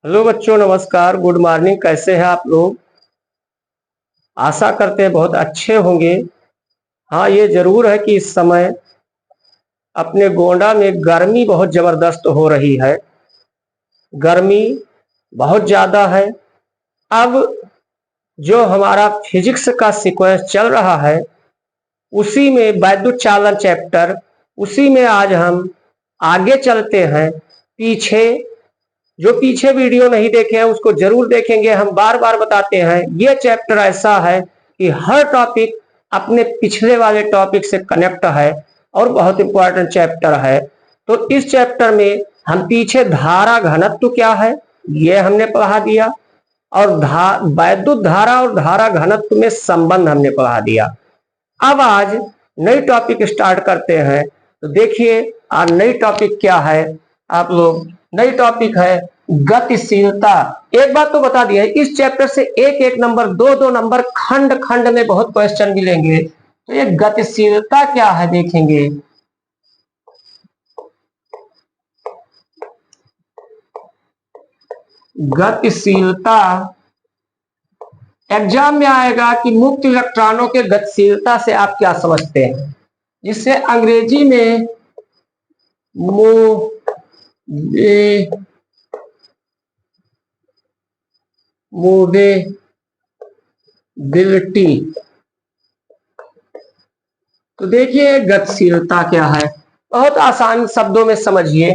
Hello बच्चों, नमस्कार, good morning. कैसे हैं आप लोग? आशा करते हैं बहुत अच्छे होंगे। हाँ, ये जरूर है कि इस समय अपने गोंडा में गर्मी बहुत जबरदस्त हो रही है। गर्मी बहुत ज्यादा है। अब जो हमारा फिजिक्स का सीक्वेंस चल रहा है उसी में वैद्युत चालन चैप्टर, उसी में आज हम आगे चलते हैं। पीछे वीडियो नहीं देखे हैं उसको जरूर देखेंगे। हम बार बार बताते हैं ये चैप्टर ऐसा है कि हर टॉपिक अपने पिछले वाले टॉपिक से कनेक्ट है और बहुत इंपॉर्टेंट चैप्टर है। तो इस चैप्टर में हम पीछे धारा घनत्व क्या है ये हमने पढ़ा दिया, और वैद्युत धारा और धारा घनत्व में संबंध हमने पढ़ा दिया। अब आज नई टॉपिक स्टार्ट करते हैं। तो देखिए आज नई टॉपिक क्या है आप लोग। नई टॉपिक है गतिशीलता। एक बात तो बता दिया है, इस चैप्टर से एक एक नंबर, दो दो नंबर खंड खंड में बहुत क्वेश्चन मिलेंगे। तो ये गतिशीलता क्या है देखेंगे। गतिशीलता एग्जाम में आएगा कि मुक्त इलेक्ट्रॉनों के गतिशीलता से आप क्या समझते हैं, जिससे अंग्रेजी में मूवेबिलिटी। तो देखिए गतिशीलता क्या है, बहुत आसान शब्दों में समझिए।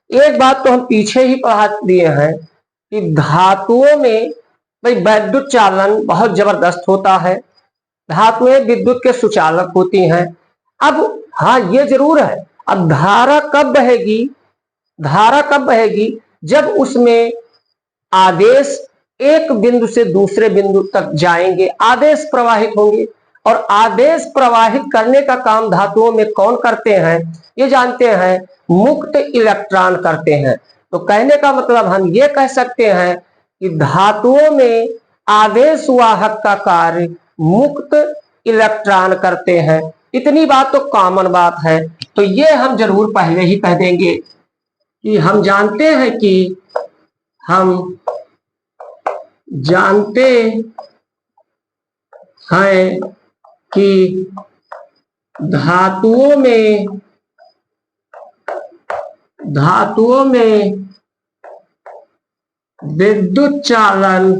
एक बात तो हम पीछे ही पढ़ा दिए हैं कि धातुओं में भाई वैद्युत चालन बहुत जबरदस्त होता है। धातुएं विद्युत के सुचालक होती हैं। अब हाँ ये जरूर है, अब धारा कब बहेगी, धारा कब बहेगी जब उसमें आदेश एक बिंदु से दूसरे बिंदु तक जाएंगे, आदेश प्रवाहित होंगे। और आदेश प्रवाहित करने का काम धातुओं में कौन करते हैं ये जानते हैं, मुक्त इलेक्ट्रॉन करते हैं। तो कहने का मतलब हम ये कह सकते हैं कि धातुओं में आवेश वाहक का कार्य मुक्त इलेक्ट्रॉन करते हैं। इतनी बात तो कॉमन बात है। तो ये हम जरूर पहले ही कह देंगे कि हम जानते हैं कि धातुओं में विद्युत चालन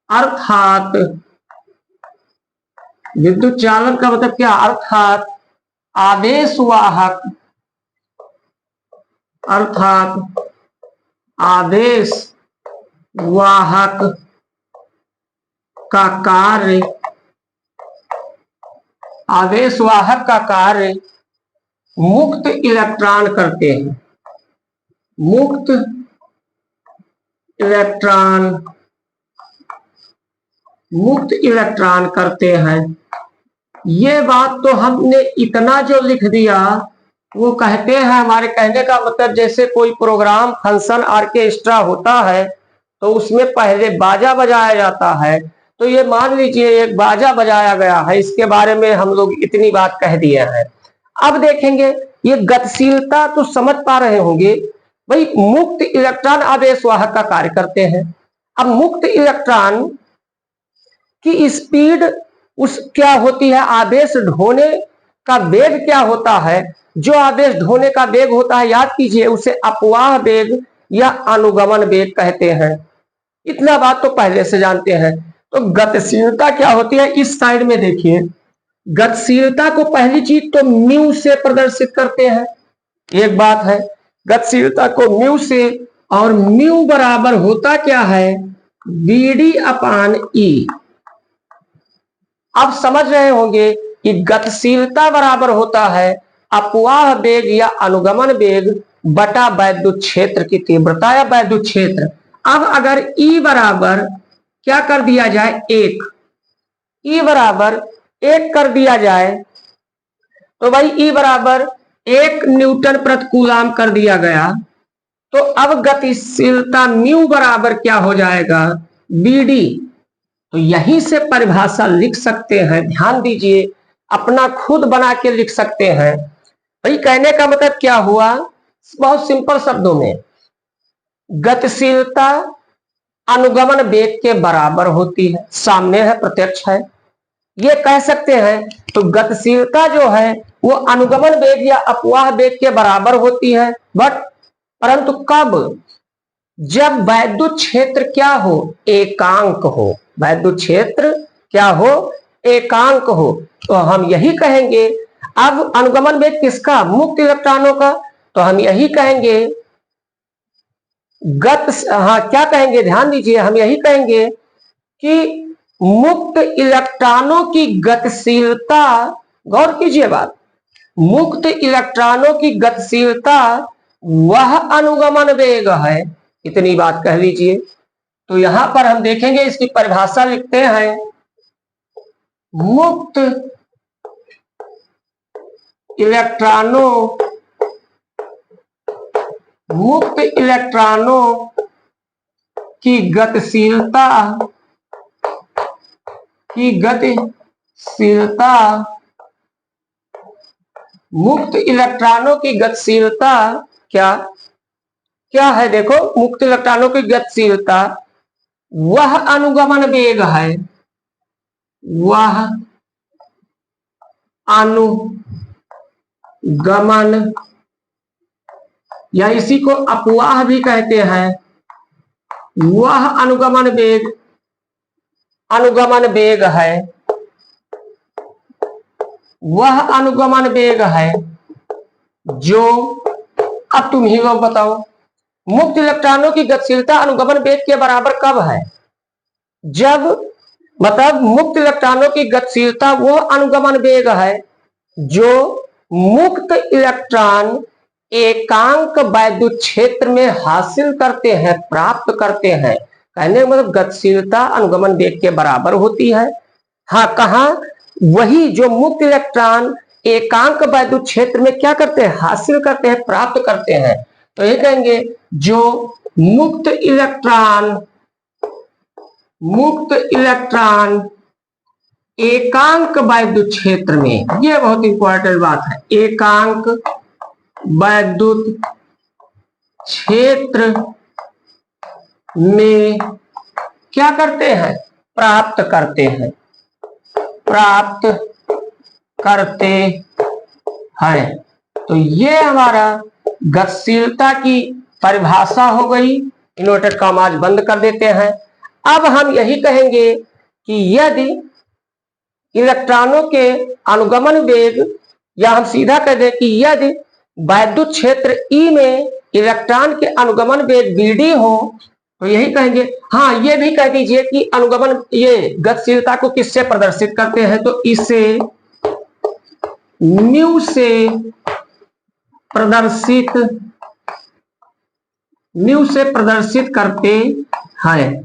अर्थात विद्युत चालन का मतलब क्या, अर्थात आवेश वाहक का कार्य, आवेश वाहक का कार्य मुक्त इलेक्ट्रॉन करते हैं। मुक्त इलेक्ट्रॉन करते हैं। ये बात तो हमने इतना जो लिख दिया, वो कहते हैं, हमारे कहने का मतलब जैसे कोई प्रोग्राम, फंक्शन, ऑर्केस्ट्रा होता है तो उसमें पहले बाजा बजाया जाता है। तो ये मान लीजिए एक बाजा बजाया गया है, इसके बारे में हम लोग इतनी बात कह दिए हैं। अब देखेंगे ये गतिशीलता तो समझ पा रहे होंगे भाई, मुक्त इलेक्ट्रॉन आवेश वाहक का कार्य करते हैं। अब मुक्त इलेक्ट्रॉन की स्पीड उस क्या होती है, आवेश ढोने का वेग क्या होता है। जो आवेश ढोने का वेग होता है याद कीजिए, उसे अपवाह वेग या अनुगमन वेग कहते हैं। इतना बात तो पहले से जानते हैं। तो गतिशीलता क्या होती है इस साइड में देखिए। गतिशीलता को पहली चीज तो म्यू से प्रदर्शित करते हैं। एक बात है गतिशीलता को म्यू से, और म्यू बराबर होता क्या है, BD/E। अब समझ रहे होंगे कि गतिशीलता बराबर होता है अपवाह वेग या अनुगमन वेग बटा वैद्युत क्षेत्र की तीव्रता या वैद्युत क्षेत्र। अब अगर E बराबर क्या कर दिया जाए, E बराबर 1 कर दिया जाए, तो भाई E बराबर 1 न्यूटन प्रति कूलाम कर दिया गया। तो अब गतिशीलता म्यू बराबर क्या हो जाएगा, BD। तो यहीं से परिभाषा लिख सकते हैं। ध्यान दीजिए, अपना खुद बना के लिख सकते हैं। भाई कहने का मतलब क्या हुआ, बहुत सिंपल शब्दों में, गतिशीलता अनुगमन वेग के बराबर होती है। सामने है, प्रत्यक्ष है, ये कह सकते हैं। तो गतिशीलता जो है वो अनुगमन वेग या अपवाह वेग के बराबर होती है, बट परंतु कब, जब वैद्युत क्षेत्र क्या हो, एकांक हो। वैद्युत क्षेत्र क्या हो, एकांक हो। तो हम यही कहेंगे, अब अनुगमन वेग किसका, मुक्त इलेक्ट्रॉनों का, तो हम यही कहेंगे हाँ क्या कहेंगे, ध्यान दीजिए, हम यही कहेंगे कि मुक्त इलेक्ट्रॉनों की गतिशीलता, गौर कीजिए बात, मुक्त इलेक्ट्रॉनों की गतिशीलता वह अनुगमन वेग है। इतनी बात कह लीजिए। तो यहां पर हम देखेंगे, इसकी परिभाषा लिखते हैं, मुक्त इलेक्ट्रॉनों की गतिशीलता मुक्त इलेक्ट्रॉनों की गतिशीलता क्या है, देखो, मुक्त इलेक्ट्रॉनों की गतिशीलता वह अनुगमन वेग है, वह अनुगमन, या इसी को अपवाह भी कहते हैं, वह अनुगमन वेग है, वह अनुगमन वेग है जो, अब तुम ही लोग बताओ, मुक्त इलेक्ट्रॉनों की गतिशीलता अनुगमन वेग के बराबर कब है, जब, मतलब मुक्त इलेक्ट्रॉनों की गतिशीलता वो अनुगमन वेग है जो मुक्त इलेक्ट्रॉन एकांक वैद्युत क्षेत्र में हासिल करते हैं, प्राप्त करते हैं। कहने का मतलब गतिशीलता अनुगमन वेग के बराबर होती है। हाँ, कहा, वही जो मुक्त इलेक्ट्रॉन एकांक वैद्युत क्षेत्र में क्या करते हैं, हासिल करते हैं, प्राप्त करते हैं। तो ये कहेंगे जो मुक्त इलेक्ट्रॉन एकांक वैद्युत क्षेत्र में, ये बहुत इंपॉर्टेंट बात है, एकांक वैद्युत क्षेत्र में क्या करते हैं, प्राप्त करते हैं। तो ये हमारा गतिशीलता की परिभाषा हो गई। इन्वर्टेड कॉमास बंद कर देते हैं। अब हम यही कहेंगे कि यदि इलेक्ट्रॉनों के अनुगमन वेग, या हम सीधा कह दें कि यदि वैद्युत क्षेत्र ई में इलेक्ट्रॉन के अनुगमन वेग Vd हो, तो यही कहेंगे। हाँ, ये भी कह दीजिए कि अनुगमन, ये गतिशीलता को किससे प्रदर्शित करते हैं, तो इसे म्यू से प्रदर्शित करते हैं।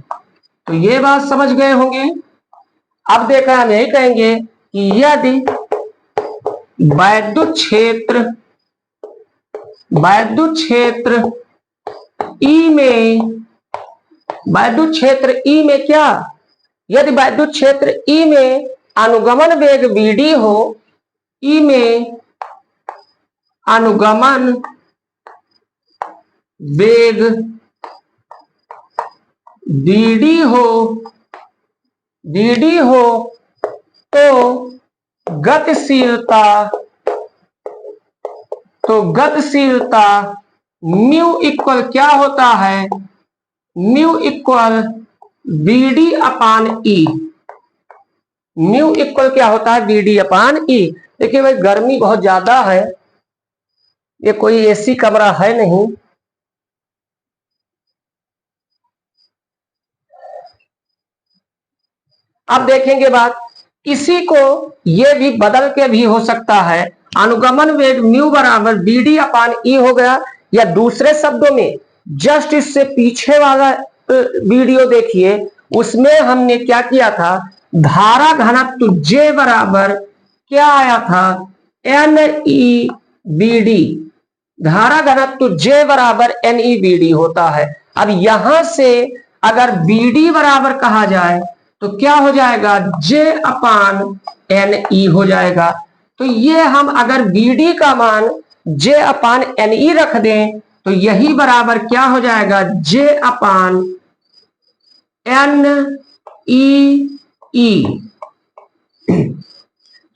तो ये बात समझ गए होंगे। अब देखा, हम यही कहेंगे कि यदि वैद्युत क्षेत्र ई में क्या, यदि वैद्युत क्षेत्र ई में अनुगमन वेग Vd हो, ई में अनुगमन वेग Vd हो तो गतिशीलता म्यू इक्वल क्या होता है, म्यू इक्वल Vd अपान ई। म्यू इक्वल क्या होता है, Vd अपान ई। देखिए भाई, गर्मी बहुत ज्यादा है, ये कोई एसी कमरा है नहीं। अब देखेंगे बात, इसी को ये भी बदल के भी हो सकता है, अनुगमन वेग म्यू बराबर Vd अपान ई हो गया, या दूसरे शब्दों में जस्ट इससे पीछे वाला वीडियो देखिए, उसमें हमने क्या किया था, धारा घनत्व J बराबर क्या आया था, NeVd। धारा घनत्व J बराबर NeVd होता है। अब यहां से अगर Vd बराबर कहा जाए तो क्या हो जाएगा, J अपान NE हो जाएगा। तो ये हम अगर BD का मान J अपान NE रख दें तो यही बराबर क्या हो जाएगा, J अपान NEE।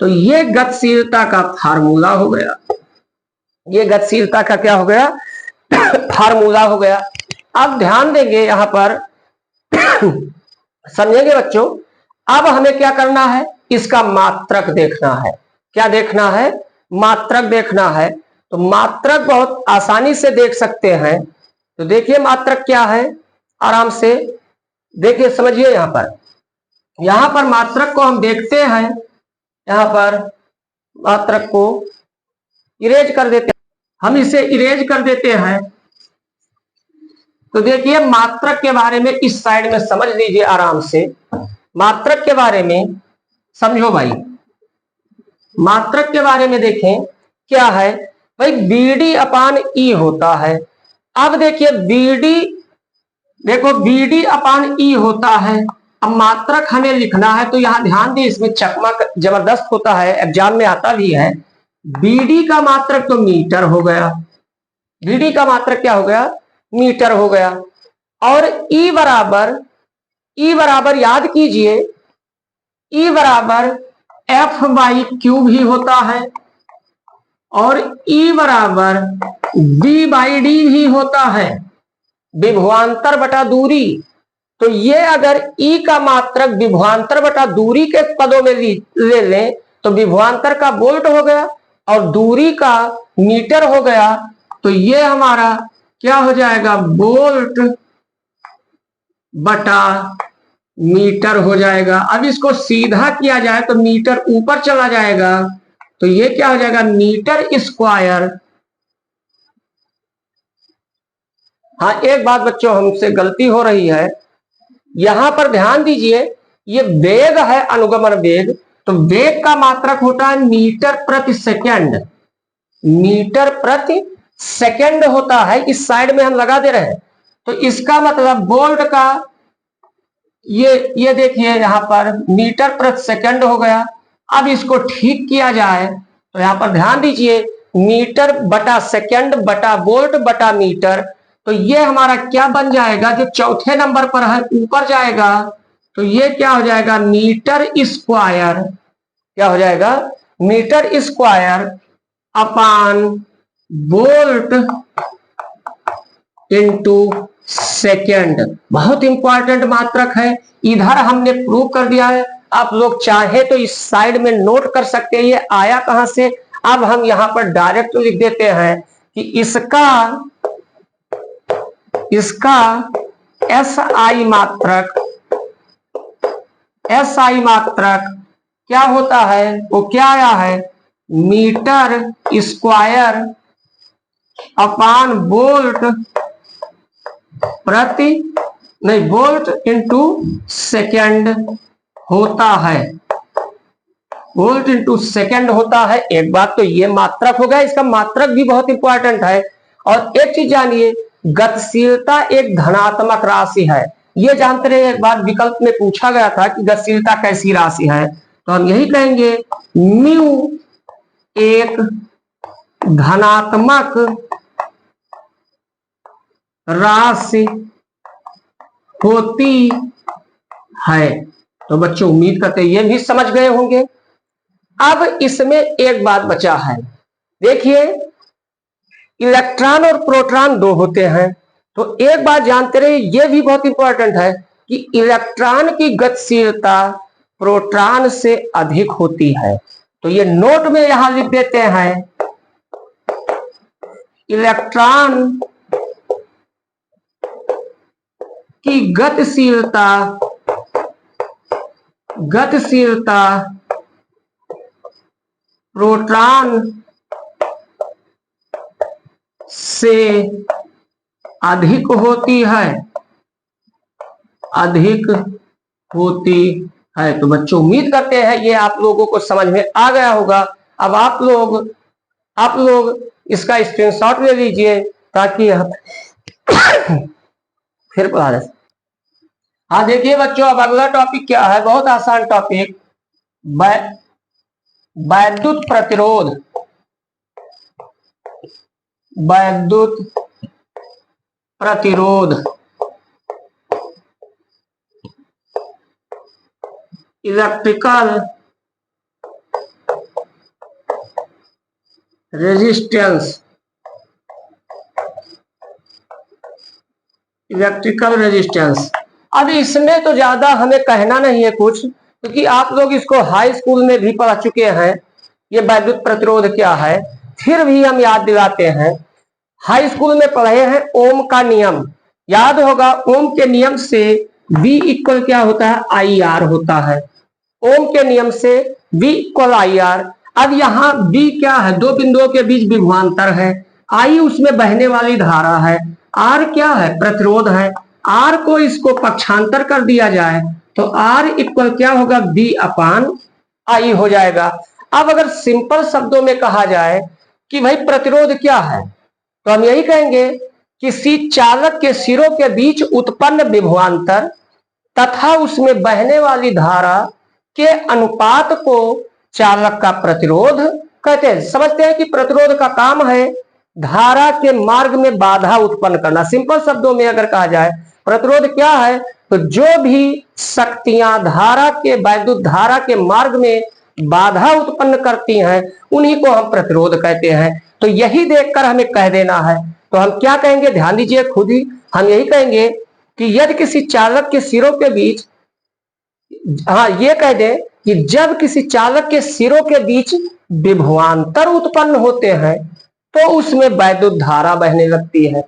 तो ये गतिशीलता का फार्मूला हो गया, ये गतिशीलता का क्या हो गया, फार्मूला हो गया। अब ध्यान देंगे यहां पर समझेंगे बच्चों। अब हमें क्या करना है, इसका मात्रक देखना है। क्या देखना है, मात्रक देखना है। तो मात्रक बहुत आसानी से देख सकते हैं। तो देखिए मात्रक क्या है, आराम से देखिए, समझिए। यहां पर मात्रक को हम देखते हैं, यहां पर मात्रक को इरेज कर देते हैं, हम इसे इरेज कर देते हैं। तो देखिए मात्रक के बारे में इस साइड में समझ लीजिए आराम से। मात्रक के बारे में समझो भाई, मात्रक के बारे में देखें क्या है भाई, BD अपान E होता है। अब देखिए BD, देखो BD अपान E होता है। अब मात्रक हमें लिखना है तो यहां ध्यान दी, इसमें चकमा जबरदस्त होता है, एग्जाम में आता भी है। BD का मात्रक तो मीटर हो गया, BD का मात्रक क्या हो गया, मीटर हो गया। और E बराबर याद कीजिए, E बराबर F/Q भी होता है और E बराबर B/D भी होता है, विभवांतर बटा दूरी। तो ये अगर E का मात्रक विभवांतर बटा दूरी के पदों में ले लें तो विभवांतर का वोल्ट हो गया और दूरी का मीटर हो गया। तो ये हमारा क्या हो जाएगा, वोल्ट बटा मीटर हो जाएगा। अब इसको सीधा किया जाए तो मीटर ऊपर चला जाएगा, तो ये क्या हो जाएगा, मीटर स्क्वायर। हाँ एक बात बच्चों हमसे गलती हो रही है, यहां पर ध्यान दीजिए, ये वेग है, अनुगमन वेग। तो वेग का मात्रक होता है मीटर प्रति सेकंड, मीटर प्रति सेकंड होता है। इस साइड में हम लगा दे रहे हैं, तो इसका मतलब वोल्ट का ये देखिए यहां पर मीटर प्रति सेकंड हो गया। अब इसको ठीक किया जाए तो यहां पर ध्यान दीजिए, मीटर बटा सेकंड बटा वोल्ट बटा मीटर। तो ये हमारा क्या बन जाएगा, जो चौथे नंबर पर है ऊपर जाएगा, तो ये क्या हो जाएगा, मीटर स्क्वायर। क्या हो जाएगा, metre square upon volt into second. बहुत इंपॉर्टेंट मात्रक है, इधर हमने प्रूव कर दिया है। आप लोग चाहे तो इस साइड में नोट कर सकते हैं ये आया कहां से। अब हम यहां पर डायरेक्ट लिख देते हैं कि इसका SI मात्रक क्या होता है, वो क्या आया है, मीटर स्क्वायर अपान वोल्ट प्रति नहीं वोल्ट इनटू सेकंड होता है, वोल्ट इनटू सेकंड होता है। एक बात तो ये मात्रक हो गया, इसका मात्रक भी बहुत इंपॉर्टेंट है। और एक चीज जानिए, गतिशीलता एक धनात्मक राशि है। ये जानते रहे, एक बार विकल्प में पूछा गया था कि गतिशीलता कैसी राशि है, तो हम यही कहेंगे म्यू एक धनात्मक राशि होती है। तो बच्चों उम्मीद करते ये भी समझ गए होंगे। अब इसमें एक बात बचा है, देखिए इलेक्ट्रॉन और प्रोटॉन दो होते हैं। तो एक बात जानते रहे, ये भी बहुत इंपॉर्टेंट है कि इलेक्ट्रॉन की गतिशीलता प्रोटॉन से अधिक होती है। तो ये नोट में यहां लिख देते हैं, इलेक्ट्रॉन की गतिशीलता प्रोटॉन से अधिक होती है, अधिक होती है। तो बच्चों उम्मीद करते हैं ये आप लोगों को समझ में आ गया होगा। अब आप लोग इसका स्क्रीनशॉट ले लीजिए ताकि फिर पढ़ा हाँ देखिए बच्चों, अब अगला टॉपिक क्या है, बहुत आसान टॉपिक, वैद्युत प्रतिरोध। वैद्युत प्रतिरोध, इलेक्ट्रिकल रेजिस्टेंस। इलेक्ट्रिकल रेजिस्टेंस, अब इसमें तो ज्यादा हमें कहना नहीं है कुछ, क्योंकि आप लोग इसको हाई स्कूल में भी पढ़ चुके हैं, ये वैद्युत प्रतिरोध क्या है। फिर भी हम याद दिलाते हैं, हाई स्कूल में पढ़े हैं ओम का नियम, याद होगा। ओम के नियम से V इक्वल क्या होता है, IR होता है। ओम के नियम से V इक्वल IR। अब यहाँ B क्या है, दो बिंदुओं के बीच विभवांतर है, I उसमें बहने वाली धारा है, R क्या है, प्रतिरोध है। R को इसको पक्षांतर कर दिया जाए तो R इक्वल क्या होगा, B अपान I हो जाएगा। अब अगर सिंपल शब्दों में कहा जाए कि भाई प्रतिरोध क्या है, तो हम यही कहेंगे कि किसी चालक के सिरों के बीच उत्पन्न विभवांतर तथा उसमें बहने वाली धारा के अनुपात को चालक का प्रतिरोध कहते हैं। समझते हैं कि प्रतिरोध का काम है धारा के मार्ग में बाधा उत्पन्न करना। सिंपल शब्दों में अगर कहा जाए प्रतिरोध क्या है, तो जो भी शक्तियां धारा के, वैद्युत धारा के मार्ग में बाधा उत्पन्न करती हैं, उन्हीं को हम प्रतिरोध कहते हैं। तो यही देखकर हमें कह देना है, तो हम क्या कहेंगे, ध्यान दीजिए खुद ही, हम यही कहेंगे कि यदि किसी चालक के सिरों के बीच, हाँ ये कह दे कि जब किसी चालक के सिरों के बीच विभवांतर उत्पन्न होते हैं तो उसमें वैद्युत धारा बहने लगती है।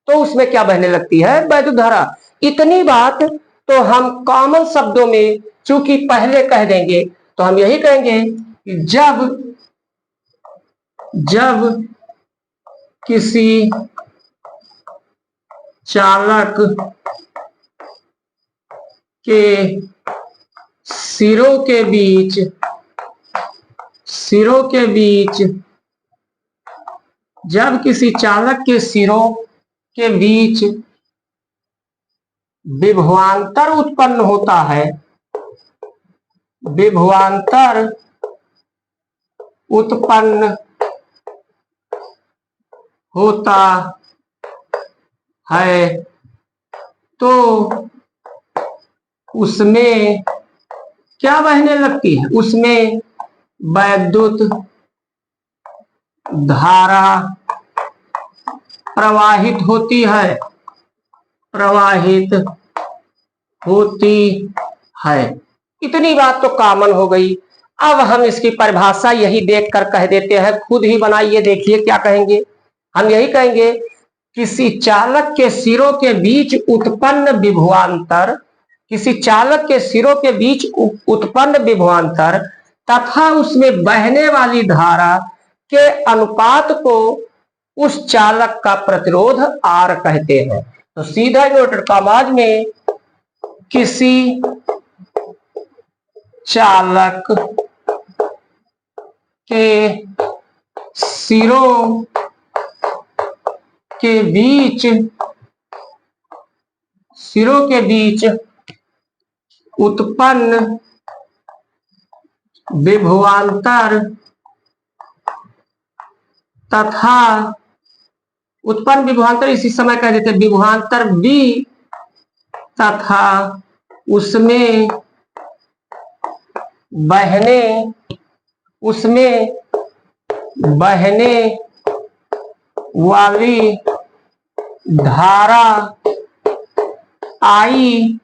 तो उसमें क्या बहने लगती है, वैद्युत धारा। इतनी बात तो हम कॉमन शब्दों में चूंकि पहले कह देंगे, तो हम यही कहेंगे कि जब किसी चालक के सिरों के बीच जब किसी चालक के सिरों के बीच विभवांतर उत्पन्न होता है, विभवांतर उत्पन्न होता है, तो उसमें क्या बहने लगती है, उसमें वैद्युत धारा प्रवाहित होती है, प्रवाहित होती है। इतनी बात तो कॉमन हो गई। अब हम इसकी परिभाषा यही देखकर कह देते हैं, खुद ही बनाइए, देखिए क्या कहेंगे। हम यही कहेंगे किसी चालक के सिरों के बीच उत्पन्न विभवांतर, किसी चालक के सिरों के बीच उत्पन्न विभवांतर तथा उसमें बहने वाली धारा के अनुपात को उस चालक का प्रतिरोध R कहते हैं। तो सीधा इन्वर्टेड कॉमास में किसी चालक के सिरों के बीच उत्पन्न विभवांतर तथा उत्पन्न विभवांतर इसी समय कह देते हैं विभवांतर B तथा उसमें बहने वाली धारा I,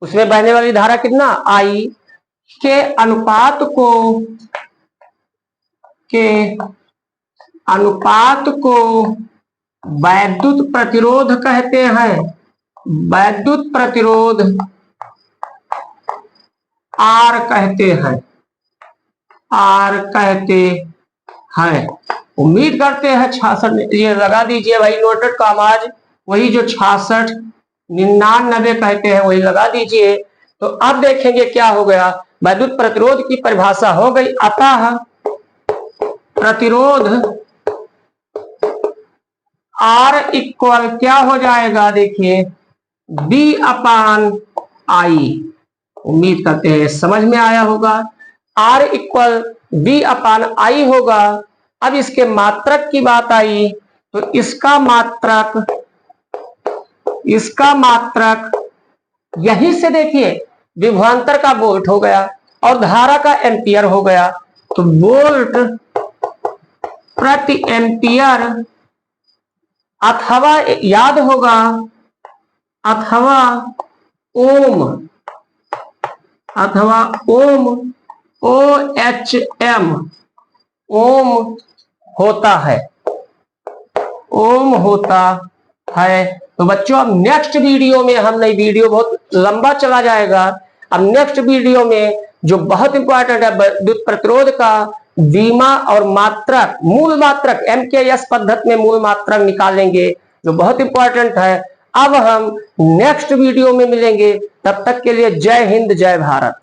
उसमें बहने वाली धारा कितना, I के अनुपात को वैद्युत प्रतिरोध कहते हैं। वैद्युत प्रतिरोध R कहते हैं। उम्मीद करते हैं 66, ये लगा दीजिए भाई नोटेड कॉमाज, वही जो 66 99 कहते हैं वही लगा दीजिए। तो अब देखेंगे क्या हो गया, वैद्युत प्रतिरोध की परिभाषा हो गई। अतः प्रतिरोध R इक्वल क्या हो जाएगा, देखिए B अपान आई। उम्मीद करते हैं समझ में आया होगा। R इक्वल V अपान आई होगा। अब इसके मात्रक की बात आई तो इसका मात्रक यहीं से देखिए विभवांतर का वोल्ट हो गया और धारा का एम्पियर हो गया, तो वोल्ट प्रति एम्पियर अथवा याद होगा अथवा ओम OHM ओम होता है। तो बच्चों अब नेक्स्ट वीडियो में वीडियो बहुत लंबा चला जाएगा। अब नेक्स्ट वीडियो में जो बहुत इंपॉर्टेंट है विद्युत प्रतिरोध का बीमा और मात्रक, मूल मात्रक MKS पद्धति में मूल मात्रक निकालेंगे जो बहुत इंपॉर्टेंट है। अब हम नेक्स्ट वीडियो में मिलेंगे, तब तक के लिए जय हिंद जय भारत।